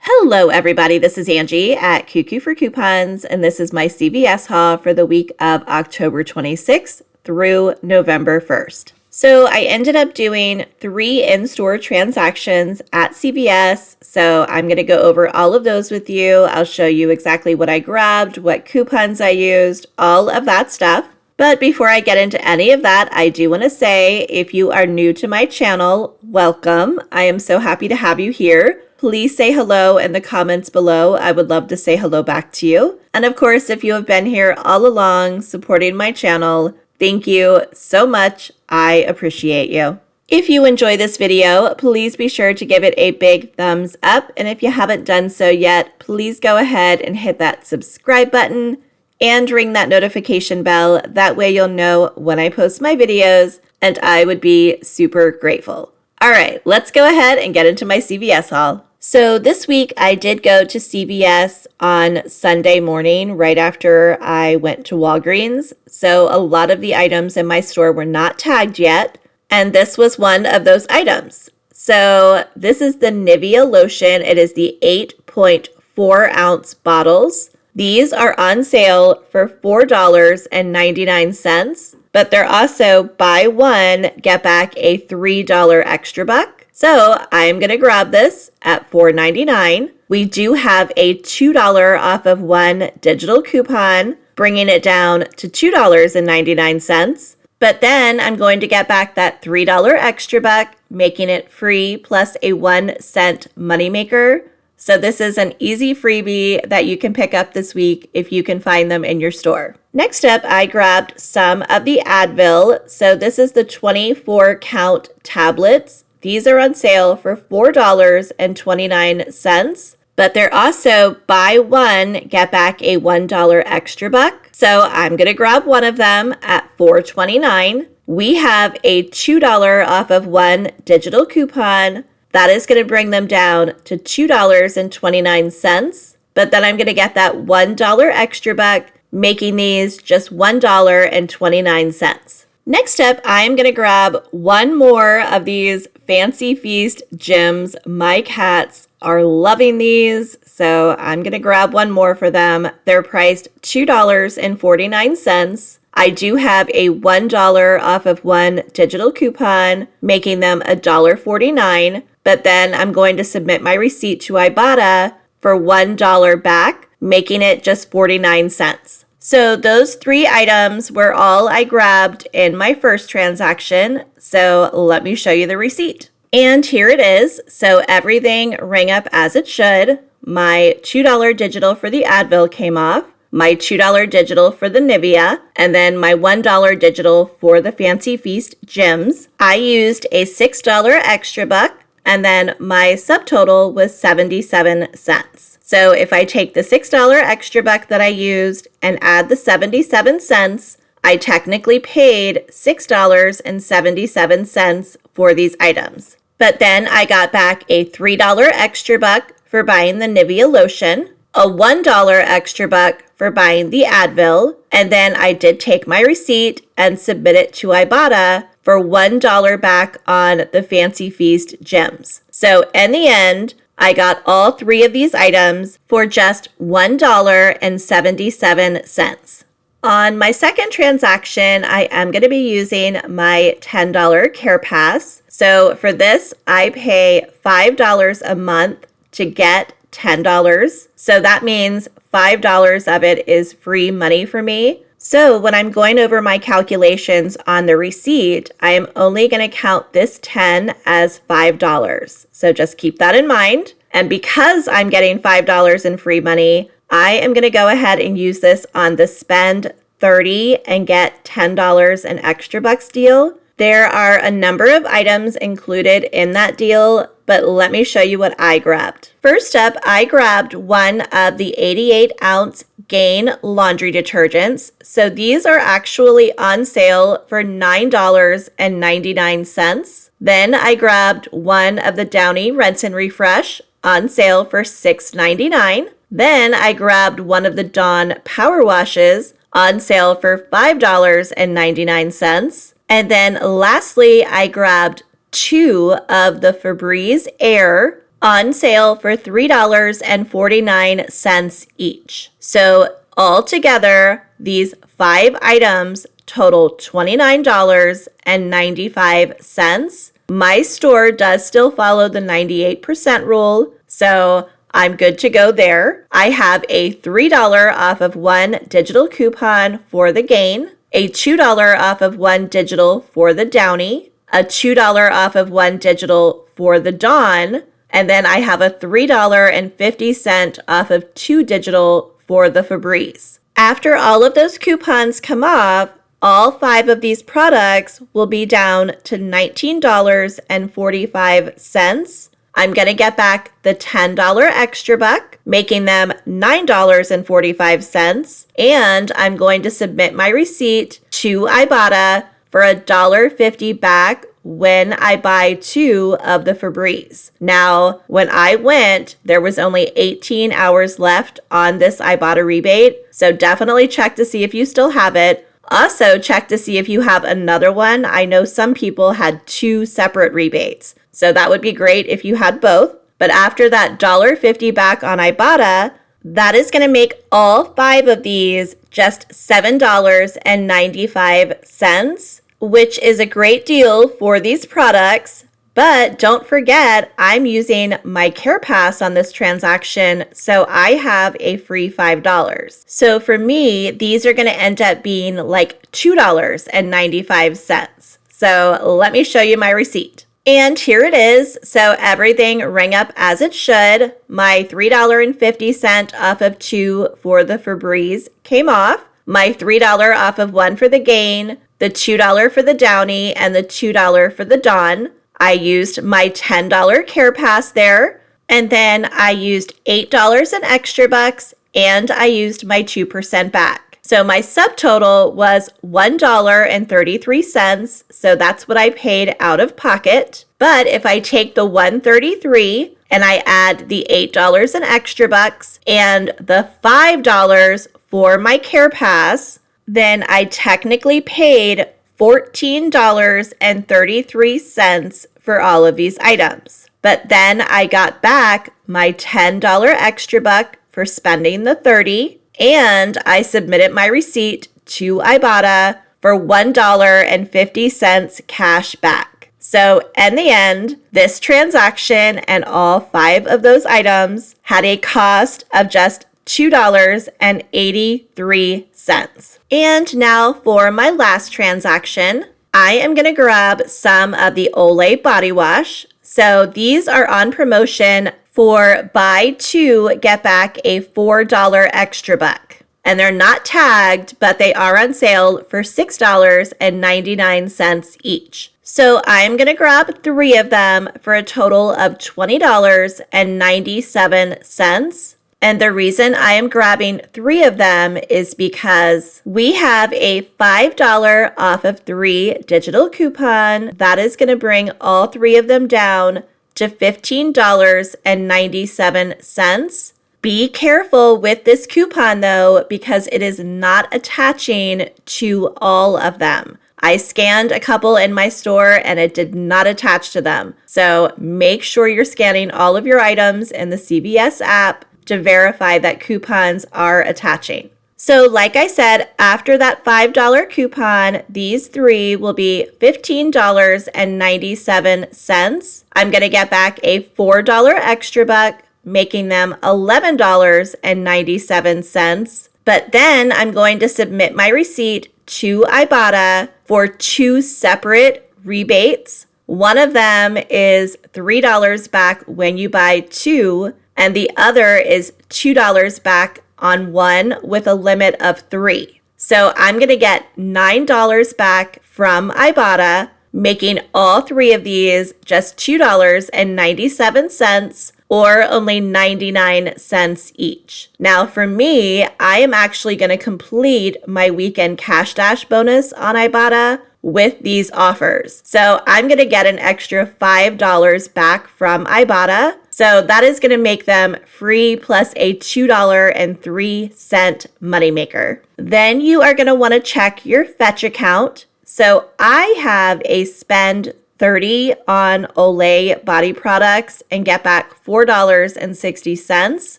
Hello, everybody. This is Angie at Cuckoo for Coupons, and this is my CVS haul for the week of October 26th through November 1st. So I ended up doing 3 in-store transactions at CVS, so I'm going to go over all of those with you. I'll show you exactly what I grabbed, what coupons I used, all of that stuff. But before I get into any of that, I do want to say, if you are new to my channel, welcome. I am so happy to have you here. Please say hello in the comments below. I would love to say hello back to you. And of course, if you have been here all along supporting my channel, thank you so much. I appreciate you. If you enjoy this video, please be sure to give it a big thumbs up. And if you haven't done so yet, please go ahead and hit that subscribe button and ring that notification bell. That way you'll know when I post my videos, and I would be super grateful. All right, let's go ahead and get into my CVS haul. So this week I did go to CVS on Sunday morning right after I went to Walgreens. So a lot of the items in my store were not tagged yet, and this was one of those items. So this is the Nivea lotion. It is the 8.4 ounce bottles. These are on sale for $4.99, but they're also buy one, get back a $3 extra buck. So I'm going to grab this at $4.99. We do have a $2 off of one digital coupon, bringing it down to $2.99. But then I'm going to get back that $3 extra buck, making it free plus a 1-cent moneymaker. So this is an easy freebie that you can pick up this week if you can find them in your store. Next up, I grabbed some of the Advil. So this is the 24 count tablets. These are on sale for $4.29, but they're also buy one, get back a $1 extra buck. So I'm going to grab one of them at $4.29. We have a $2 off of one digital coupon. That is going to bring them down to $2.29, but then I'm going to get that $1 extra buck, making these just $1.29. Next up, I'm going to grab one more of these Fancy Feast gems. My cats are loving these, so I'm going to grab one more for them. They're priced $2.49. I do have a $1 off of one digital coupon, making them $1.49, but then I'm going to submit my receipt to Ibotta for $1 back, making it just 49 cents. So those 3 items were all I grabbed in my first transaction. So let me show you the receipt. And here it is. So everything rang up as it should. My $2 digital for the Advil came off, my $2 digital for the Nivea, and then my $1 digital for the Fancy Feast gems. I used a $6 extra buck, and then my subtotal was 77 cents. So if I take the $6 extra buck that I used and add the 77 cents, I technically paid $6.77 for these items. But then I got back a $3 extra buck for buying the Nivea lotion, a $1 extra buck for buying the Advil, and then I did take my receipt and submit it to Ibotta for $1 back on the Fancy Feast gems. So in the end, I got all 3 of these items for just $1.77. On my second transaction, I am going to be using my $10 Care Pass. So for this, I pay $5 a month to get $10. So that means $5 of it is free money for me. So when I'm going over my calculations on the receipt, I am only going to count this 10 as $5. So just keep that in mind. And because I'm getting $5 in free money, I am going to go ahead and use this on the spend 30 and get $10 an extra bucks deal. There are a number of items included in that deal, but let me show you what I grabbed. First up, I grabbed one of the 88-ounce Gain laundry detergents. So these are actually on sale for $9.99. Then I grabbed one of the Downy Rinse and Refresh on sale for $6.99. Then I grabbed one of the Dawn Power Washes on sale for $5.99. And then lastly, I grabbed 2 of the Febreze Air on sale for $3.49 each. So altogether, these 5 items total $29.95. My store does still follow the 98% rule, so I'm good to go there. I have a $3 off of 1 digital coupon for the Gain, a $2 off of 1 digital for the Downy, a $2 off of 1 digital for the Dawn, and then I have a $3.50 off of 2 digital for the Febreze. After all of those coupons come off, all 5 of these products will be down to $19.45. I'm going to get back the $10 extra buck, making them $9.45, and I'm going to submit my receipt to Ibotta for $1.50 back when I buy 2 of the Febreze. Now, when I went, there was only 18 hours left on this Ibotta rebate, so definitely check to see if you still have it. Also, check to see if you have another one. I know some people had 2 separate rebates, so that would be great if you had both. But after that $1.50 back on Ibotta, that is going to make all 5 of these just $7.95, which is a great deal for these products. But don't forget, I'm using my CarePass on this transaction, so I have a free $5. So for me, these are going to end up being like $2.95. So let me show you my receipt. And here it is. So everything rang up as it should. My $3.50 off of 2 for the Febreze came off. My $3 off of 1 for the Gain, the $2 for the Downy, and the $2 for the Dawn. I used my $10 CarePass there, and then I used $8 in extra bucks, and I used my 2% back. So my subtotal was $1.33, so that's what I paid out of pocket. But if I take the $1.33 and I add the $8 in extra bucks and the $5 for my CarePass, then I technically paid $14.33 for all of these items. But then I got back my $10 extra buck for spending the $30, and I submitted my receipt to Ibotta for $1.50 cash back. So in the end, this transaction and all 5 of those items had a cost of just $2.83. And now for my last transaction, I am going to grab some of the Olay body wash. So these are on promotion for buy 2, get back a $4 extra buck. And they're not tagged, but they are on sale for $6.99 each. So I'm going to grab 3 of them for a total of $20.97. And the reason I am grabbing 3 of them is because we have a $5 off of 3 digital coupon. That is going to bring all 3 of them down to $15.97. Be careful with this coupon though, because it is not attaching to all of them. I scanned a couple in my store and it did not attach to them. So make sure you're scanning all of your items in the CVS app to verify that coupons are attaching. So like I said, after that $5 coupon, these 3 will be $15.97. I'm going to get back a $4 extra buck, making them $11.97. But then I'm going to submit my receipt to Ibotta for 2 separate rebates. One of them is $3 back when you buy 2, and the other is $2 back on 1 with a limit of 3. So I'm going to get $9 back from Ibotta, making all 3 of these just $2.97 or only 99 cents each. Now for me, I am actually going to complete my weekend cash dash bonus on Ibotta with these offers. So I'm going to get an extra $5 back from Ibotta. So that is going to make them free plus a $2.03 moneymaker. Then you are going to want to check your fetch account. So I have a spend $30 on Olay body products and get back $4.60.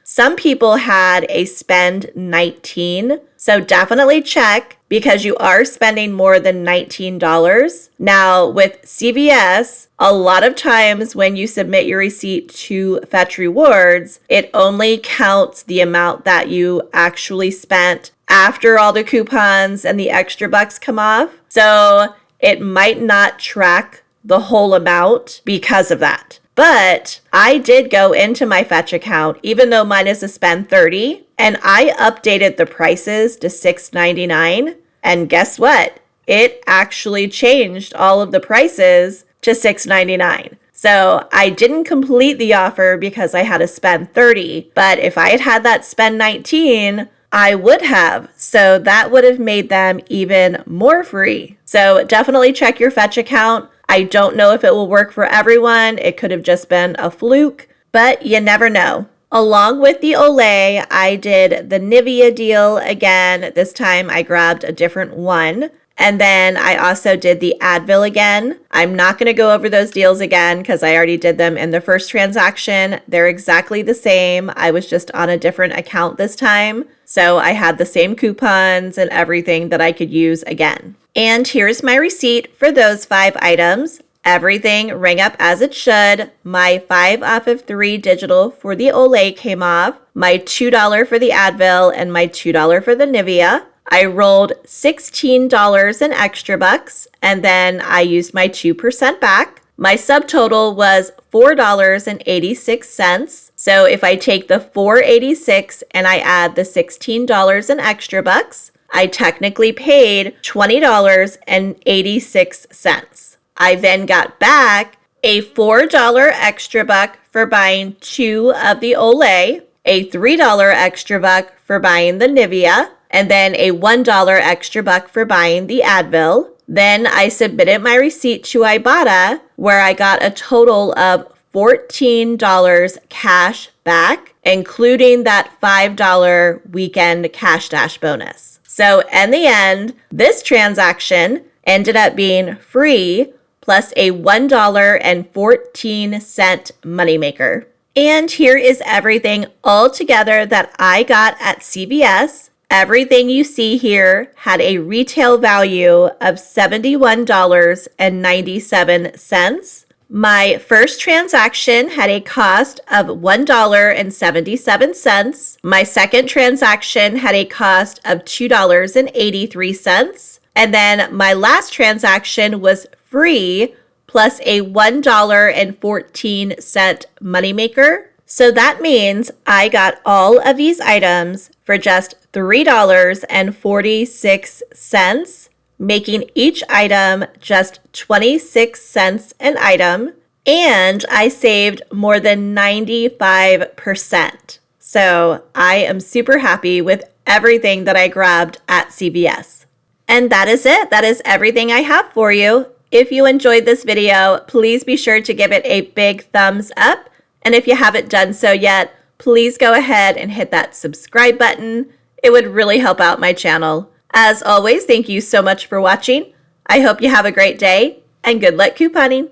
Some people had a spend $19, so definitely check because you are spending more than $19. Now, with CVS, a lot of times when you submit your receipt to Fetch Rewards, it only counts the amount that you actually spent after all the coupons and the extra bucks come off. So it might not track the whole amount because of that. But I did go into my Fetch account, even though mine is a spend $30, and I updated the prices to $6.99. And guess what? It actually changed all of the prices to $6.99. So I didn't complete the offer because I had to spend $30, but if I had had that spend $19, I would have. So that would have made them even more free. So definitely check your Fetch account. I don't know if it will work for everyone. It could have just been a fluke, but you never know. Along with the Olay, I did the Nivea deal again. This time I grabbed a different one. And then I also did the Advil again. I'm not going to go over those deals again because I already did them in the first transaction. They're exactly the same. I was just on a different account this time. So I had the same coupons and everything that I could use again. And here's my receipt for those 5 items. Everything rang up as it should. My 5 off of 3 digital for the Olay came off. My $2 for the Advil and my $2 for the Nivea. I rolled $16 in extra bucks, and then I used my 2% back. My subtotal was $4.86. So if I take the $4.86 and I add the $16 in extra bucks, I technically paid $20.86. I then got back a $4 extra buck for buying 2 of the Olay, a $3 extra buck for buying the Nivea, and then a $1 extra buck for buying the Advil. Then I submitted my receipt to Ibotta, where I got a total of $14 cash back, including that $5 weekend cash dash bonus. So in the end, this transaction ended up being free plus a $1.14 moneymaker. And here is everything all together that I got at CVS. Everything you see here had a retail value of $71.97. My first transaction had a cost of $1.77. My second transaction had a cost of $2.83. And then my last transaction was free plus a $1.14 moneymaker. So that means I got all of these items for just $3.46, making each item just 26 cents an item, and I saved more than 95%. So I am super happy with everything that I grabbed at CVS. And that is it. That is everything I have for you. If you enjoyed this video, please be sure to give it a big thumbs up. And if you haven't done so yet, please go ahead and hit that subscribe button. It would really help out my channel. As always, thank you so much for watching. I hope you have a great day and good luck couponing.